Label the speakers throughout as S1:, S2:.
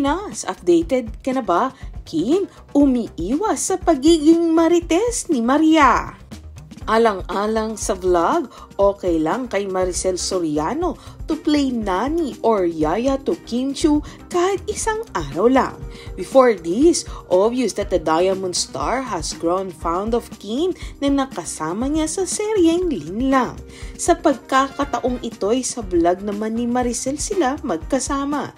S1: Pilipinas, updated ka na ba? Kim, umiiwas sa pagiging marites ni Maria. Alang-alang sa vlog, okay lang kay Maricel Soriano to play nanny or yaya to Kim Chiu kahit isang araw lang. Before this, obvious that the Diamond Star has grown fond of Kim na nakasama niya sa seryeng Linlang. Sa pagkakataong ito'y sa vlog naman ni Maricel sila magkasama.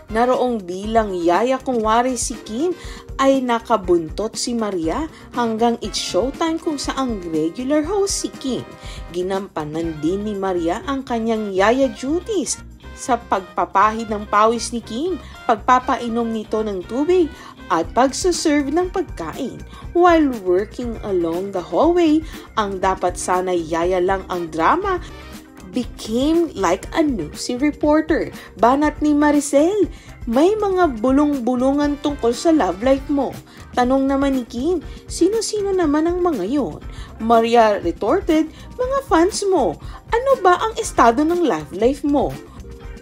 S1: Naroong bilang yaya kung wari si Kim ay nakabuntot si Maria hanggang it's showtime kung saang regular host si Kim. Ginampanan din ni Maria ang kanyang yaya duties sa pagpapahid ng pawis ni Kim, pagpapainom nito ng tubig at pagsuserve ng pagkain. While working along the hallway, ang dapat sana yaya lang ang drama became like a nosy reporter. Banat ni Maricel, may mga bulong-bulungan tungkol sa love life mo. Tanong naman ni Kim, sino-sino naman ang mga yon? Maria retorted, mga fans mo. Ano ba ang estado ng love life mo?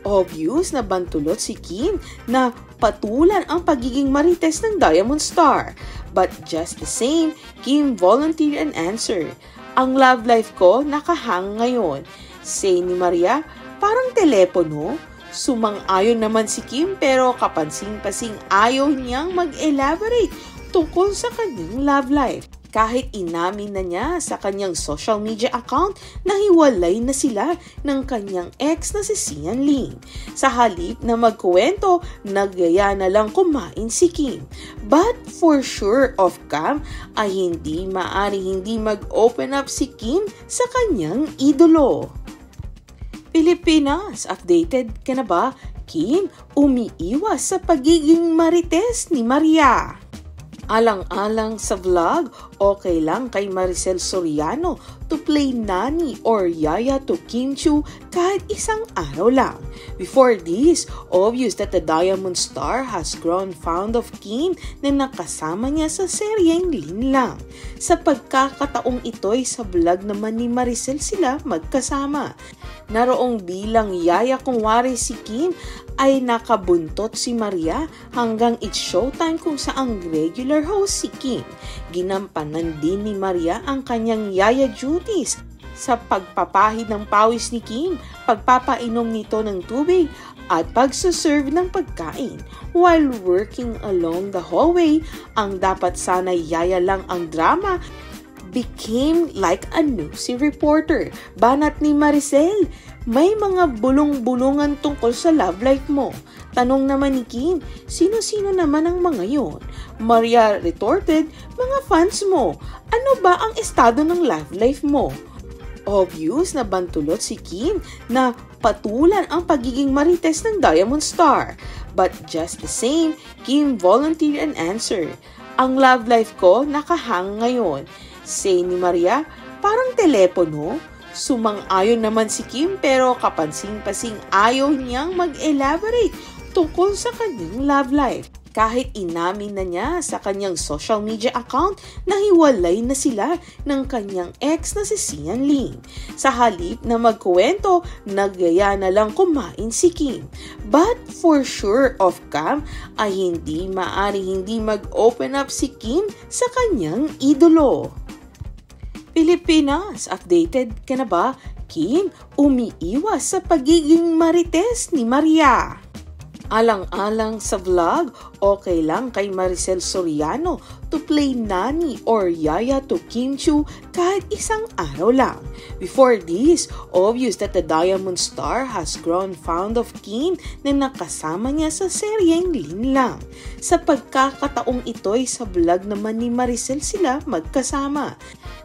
S1: Obvious na bantulot si Kim na patulan ang pagiging marites ng Diamond Star. But just the same, Kim volunteered an answer. Ang love life ko nakahang ngayon. Say ni Maria, parang telepono. Sumang-ayon naman si Kim pero kapansing-pasing ayaw niyang mag-elaborate tungkol sa kanyang love life. Kahit inamin na niya sa kanyang social media account na hiwalay na sila ng kanyang ex na si Sian Ling. Sa halip na magkuwento, nagyaya na lang kumain si Kim. But for sure off-cam ay hindi mag-open up si Kim sa kanyang idolo. Pilipinas, updated ka na ba? Kim, umiiwas sa pagiging marites ni Maria. Alang-alang sa vlog, okay lang kay Maricel Soriano to play nanny or yaya to Kim Chiu kahit isang araw lang. Before this, obvious that the Diamond Star has grown fond of Kim na nakasama niya sa seryeng Linlang. Sa pagkakataong ito'y sa vlog naman ni Maricel sila magkasama. Naroong bilang yaya kung wari si Kim ay nakabuntot si Maria hanggang it's showtime kung saang regular host si Kim. Ginampanan din ni Maria ang kanyang yaya duties sa pagpapahid ng pawis ni Kim, pagpapainom nito ng tubig at pagsuserve ng pagkain. While working along the hallway, ang dapat sana yaya lang ang drama became like a nosy reporter. Banat ni Maricel, may mga bulong-bulungan tungkol sa love life mo. Tanong naman ni Kim, sino-sino naman ang mga yon? Maria retorted, mga fans mo. Ano ba ang estado ng love life mo? Obvious na bantulot si Kim na patulan ang pagiging marites ng Diamond Star. But just the same, Kim volunteered an answer. Ang love life ko nakahang ngayon. Say ni Maria, parang telepono. Sumang-ayon naman si Kim pero kapansing-pasing ayaw niyang mag-elaborate tungkol sa kanyang love life. Kahit inamin na niya sa kanyang social media account na hiwalay na sila ng kanyang ex na si Sian Ling. Sa halip na magkuwento, nagyaya na lang kumain si Kim. But for sure off-cam ay hindi mag-open up si Kim sa kanyang idolo. Pilipinas, updated ka na ba? Kim, umiiwas sa pagiging marites ni Maria. Alang-alang sa vlog, okay lang kay Maricel Soriano to play nanny or yaya to Kim Chiu kahit isang araw lang. Before this, obvious that the Diamond Star has grown fond of Kim na nakasama niya sa seryeng Linlang. Sa pagkakataong ito'y sa vlog naman ni Maricel sila magkasama.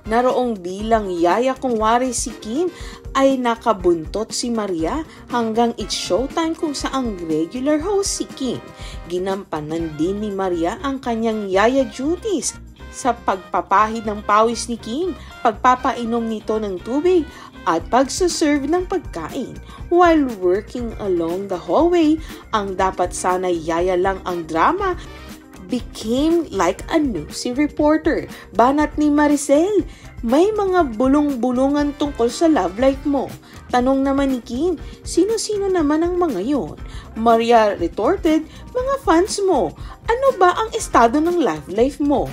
S1: Naroong bilang yaya kung wari si Kim ay nakabuntot si Maria hanggang it's showtime kung saang regular host si Kim. Ginampanan din ni Maria ang kanyang yaya duties sa pagpapahid ng pawis ni Kim, pagpapainom nito ng tubig at pagsuserve ng pagkain. While working along the hallway, ang dapat sana yaya lang ang drama became like a nosy reporter. Banat ni Maricel, may mga bulong-bulungan tungkol sa love life mo. Tanong naman ni Kim, sino-sino naman ang mga yon? Maria retorted, mga fans mo. Ano ba ang estado ng love life mo?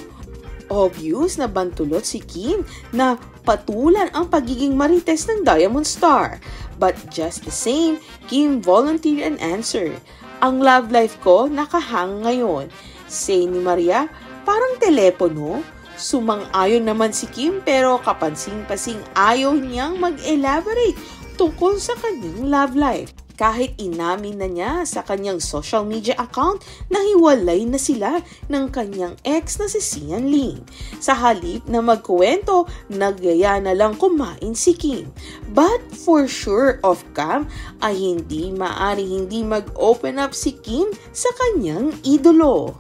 S1: Obvious na bantulot si Kim na patulan ang pagiging marites ng Diamond Star. But just the same, Kim volunteered an answer. Ang love life ko nakahang ngayon. Say ni Maria, parang telepono. Sumang-ayon naman si Kim pero kapansing-pasing ayaw niyang mag-elaborate tungkol sa kanyang love life. Kahit inamin na niya sa kanyang social media account na hiwalay na sila ng kanyang ex na si Sian Lim. Sa halip na magkuwento, nagyaya na lang kumain si Kim. But for sure off cam ay hindi mag-open up si Kim sa kanyang idolo.